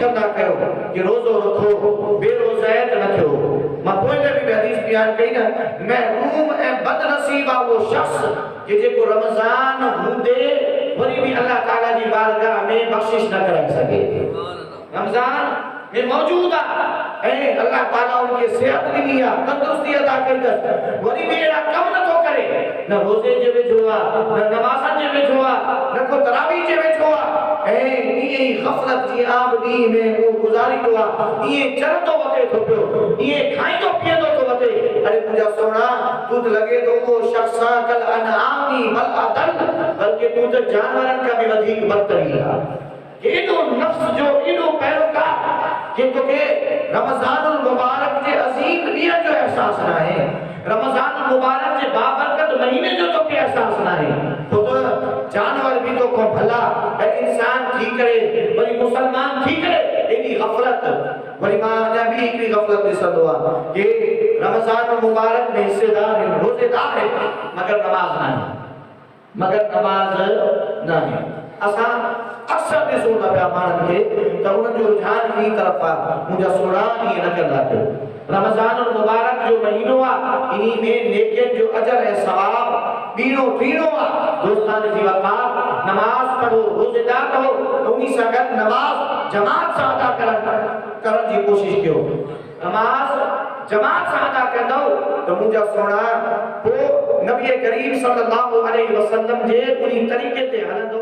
कंदा कयो कि रोज़ो रखो बेरोज़ैत न थियो। मां पोइ भी हदीस बयान कई न, महरूम ऐं बदनसीबा वो शख्स कि जेको रमज़ान हूंदे वरी भी अल्लाह ताला जी बारगाह में बख्शिश न करे सके। रमज़ान में मौजूद है अल्लाह ताला उनके सेहत दी है, तंदुरुस्ती अता कई अथसि, वरी भी अहिड़ा कम नथो करे, न रोज़े जे वेझो आहे, न नमाज़नि जे वेझो आहे, न को तरावी जे वेझो आहे, ऐं ईअं ई ग़फ़लत जी आम ॾींहं में उहो गुज़ारींदो आहे, ईअं चरंदो वधे थो पियो, ईअं खाईंदो पीअंदो थो वधे। अरे मुंहिंजा सोना, तूं त लॻे थो उहो शख़्स कल अनआमी बल अदल, बल्कि तूं त जानवरनि खां बि वधीक बदतरीन आहे। एॾो नफ़्स जो एॾो पैरोकार कि तोखे रमज़ानुल मुबारक जे अज़ीम ॾींहं जो एहसास न आहे, रमज़ानुल मुबारक जे बाबरकत महीने जो तोखे एहसास न आहे। तो जानवर भी तो को भला ऐं इंसान थी करे वरी मुसलमान थी करे एॾी ग़फ़लत। वरी मां अञा बि हिकिड़ी ग़फ़लत ॾिसंदो आहे कि रमज़ानुल मुबारक में हिस्सेदार आहिनि, रोज़ेदार आहिनि, मगर नमाज़ न आहे, मगर नमाज़ न आहे। असां अक्सर ॾिसूं था पिया माण्हुनि खे त उन्हनि जो रुझान ॿी तरफ़ आहे। मुंहिंजा सोना ईअं न कंदा कयो। रमज़ानुल मुबारक जो महीनो आहे, इन्ही में नेकियनि जो अजर ऐं सवाब ॿीणो टीणो आहे। दोस्तान जी वफ़ा, नमाज़ पढ़ो, रोज़ेदार रहो, उन्ही सां गॾु नमाज़ जमात सां अदा करण जी कोशिश कयो। नमाज़ जमात सां अदा कंदो त मुंहिंजा सोना पोइ नबी करीम सल्लल्लाहु अलैहि वसल्लम जे उन्ही तरीक़े ते हलंदो।